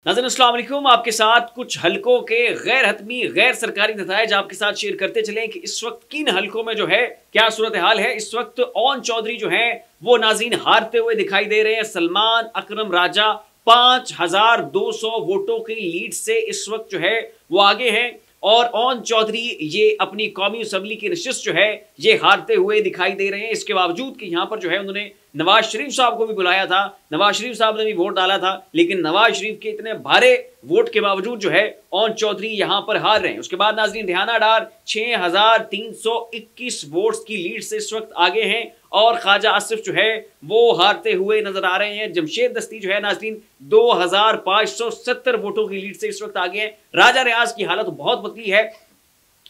नाज़रीन अस्सलाम वालेकुम। आपके साथ कुछ हलकों के गैर हतमी गैर सरकारी नताइज आपके साथ शेयर करते चलें कि इस वक्त किन हलकों में जो है क्या सूरत हाल है। इस वक्त ओन चौधरी जो है वो नाज़रीन हारते हुए दिखाई दे रहे हैं। सलमान अकरम राजा 5200 वोटों की लीड से इस वक्त जो है वो आगे हैं और ओन चौधरी ये अपनी कौमी असम्बली की नशिस्त जो है ये हारते हुए दिखाई दे रहे हैं। इसके बावजूद कि यहाँ पर जो है उन्होंने नवाज शरीफ साहब को भी बुलाया था, नवाज शरीफ साहब ने भी वोट डाला था, लेकिन नवाज शरीफ के इतने भारे वोट के बावजूद जो है ओन चौधरी यहां पर हार रहे हैं। उसके बाद नाज़रीन रिहाना डार 6321 वोट्स की लीड से इस वक्त आगे हैं और ख्वाजा आसिफ जो है वो हारते हुए नजर आ रहे हैं। जमशेद दस्ती जो है नाज़रीन 2570 वोटों की लीड से इस वक्त आगे हैं। राजा रियाज की हालत बहुत पतली है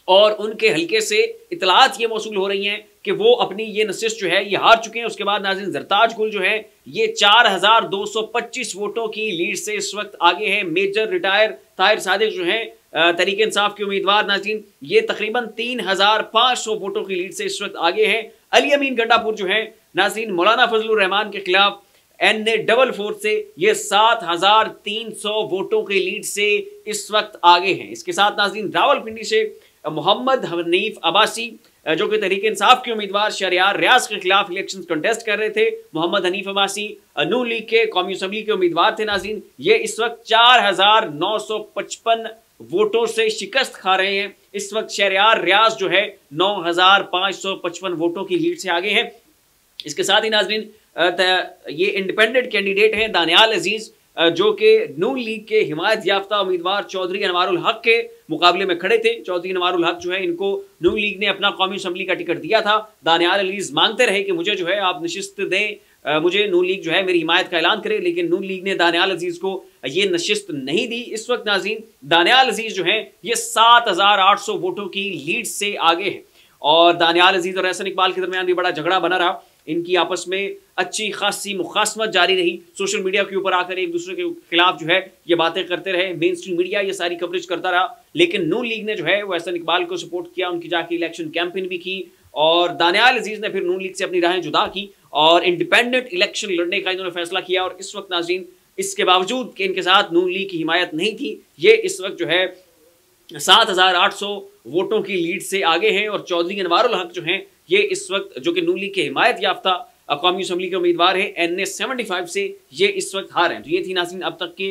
और उनके हल्के से इतलात ये मौसूल हो रही हैं कि वो अपनी ये नशिस्त जो है ये हार चुके हैं। उसके बाद नाज़रीन जरताज गुल जो है ये 4225 वोटों की लीड से इस वक्त आगे हैं। मेजर रिटायर ताहिर सादिक जो है तहरीक इंसाफ के उम्मीदवार नाज़रीन ये तकरीबन 3500 वोटों की लीड से इस वक्त आगे हैं। अली अमीन गंडापुर जो है नाज़रीन मौलाना फजलुर रहमान के खिलाफ NA44 से ये 7300 वोटों की लीड से इस वक्त आगे हैं। इसके साथ नाज़रीन रावलपिंडी से मोहम्मद हनीफ अब्बासी जो कि तहरीक इंसाफ के उम्मीदवार शहरियार रियाज के खिलाफ इलेक्शन कंटेस्ट कर रहे थे। मोहम्मद हनीफ अब्बासी नून लीग के कौमी असम्बली के उम्मीदवार थे नाज़रीन। ये इस वक्त 4955 वोटों से शिकस्त खा रहे हैं। इस वक्त शहरियार रियाज जो है 9555 वोटों की लीड से आगे हैं। इसके साथ ही नाज़रीन ये इंडिपेंडेंट कैंडिडेट हैं दानियाल अजीज जो कि नून लीग के हिमायत याफ्ता उम्मीदवार चौधरी अनवारुल हक के मुकाबले में खड़े थे। चौधरी अनवारुल हक जो है इनको नून लीग ने अपना कौमी असम्बली का टिकट दिया था। दानियाल अजीज मांगते रहे कि मुझे जो है आप नशिस्त दें, मुझे नून लीग जो है मेरी हिमायत का ऐलान करे, लेकिन नून लीग ने दानियाल अजीज को ये नशिस्त नहीं दी। इस वक्त नाज़रीन दानियाल अजीज जो है ये 7800 वोटों की लीड से आगे है और दानियाल अजीज और एहसन इकबाल के दरमियान भी बड़ा झगड़ा बना रहा। इनकी आपस में अच्छी खासी मुखासमत जारी रही। सोशल मीडिया के ऊपर आकर एक दूसरे के खिलाफ जो है ये बातें करते रहे। मेन स्ट्रीम मीडिया ये सारी कवरेज करता रहा, लेकिन नून लीग ने जो है वो एहसन इकबाल को सपोर्ट किया, उनकी जाके इलेक्शन कैंपेन भी की और दानियाल अजीज ने फिर नून लीग से अपनी राहें जुदा की और इंडिपेंडेंट इलेक्शन लड़ने का इन्होंने फैसला किया। और इस वक्त नाज़रीन इसके बावजूद कि इनके साथ नून लीग की हिमायत नहीं थी, ये इस वक्त जो है 7800 वोटों की लीड से आगे हैं और चौधरी अनवारुल हक जो हैं ये इस वक्त जो कि नून लीग के हिमायत याफ्ता कौमी असम्बली के उम्मीदवार हैं NA75 से ये इस वक्त हार हैं। तो ये थी नाज़रीन अब तक के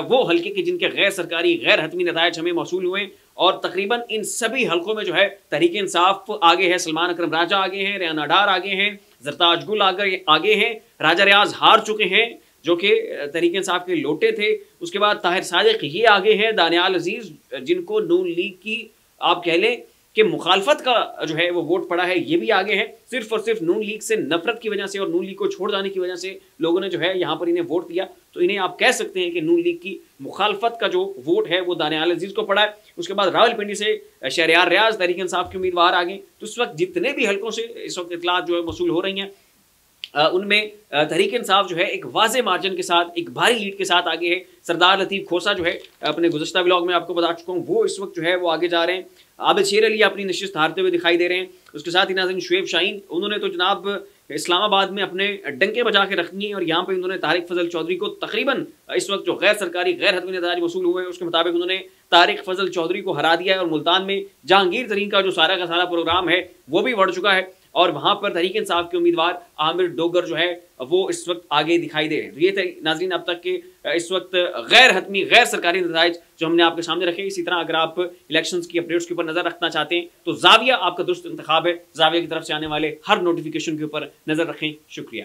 वो हल्के के जिनके गैर सरकारी गैर हतमी नताइज हमें मौसूल हुए और तकरीबन इन सभी हल्कों में जो है तहरीक इंसाफ आगे है, सलमान अकरम राजा आगे हैं, रिहाना डार आगे हैं, जरताज गुल आगे हैं, राजा रियाज हार चुके हैं जो कि तहरीक इंसाफ के लोटे थे। उसके बाद ताहिर सादिक ये आगे हैं, दानियाल अजीज जिनको नून लीग की आप कह लें कि मुखालफत का जो है वो वोट पड़ा है ये भी आगे हैं। सिर्फ और सिर्फ नून लीग से नफरत की वजह से और नून लीग को छोड़ जाने की वजह से लोगों ने जो है यहाँ पर इन्हें वोट दिया, तो इन्हें आप कह सकते हैं कि नून लीग की मुखालफत का जो वोट है वो दानियाल अजीज को पड़ा है। उसके बाद रावलपिंडी से शहरियार रियाज तहरीक इंसाफ के उम्मीदवार आगे। तो इस वक्त जितने भी हल्कों से इस वक्त इतलात जो है वसूल हो रही हैं उनमें तहरीक इंसाफ जो है एक वाजे मार्जिन के साथ एक भारी लीड के साथ आगे है। सरदार लतीफ़ खोसा जो है अपने गुज़श्ता व्लॉग में आपको बता चुका हूँ वो इस वक्त जो है वो आगे जा रहे हैं। आबिद शेर अली अपनी नशिस्त हारते हुए दिखाई दे रहे हैं। उसके साथ ही नाज़रीन शुएब शाहीन उन्होंने तो जनाब इस्लामाबाद में अपने डंके बजा के रखनी है और यहाँ पे उन्होंने तारिक फजल चौधरी को तकरीबन इस वक्त जो गैर सरकारी गैर हतमी नताइज वसूल हुए हैं उसके मुताबिक उन्होंने तारिक फजल चौधरी को हरा दिया है और मुल्तान में जहांगीर तरीन का जो सारा का सारा प्रोग्राम है वो भी बढ़ चुका है और वहां पर तहरीक इंसाफ के उम्मीदवार आमिर डोगर जो है वो इस वक्त आगे दिखाई दे रहे हैं। तो ये थे नाज़रीन अब तक के इस वक्त गैर हतमी गैर सरकारी नताइज जो हमने आपके सामने रखे। इसी तरह अगर आप इलेक्शंस की अपडेट्स के ऊपर नजर रखना चाहते हैं तो जाविया आपका दुरुस्त इंतखाब है। जाविया की तरफ से आने वाले हर नोटिफिकेशन के ऊपर नजर रखें। शुक्रिया।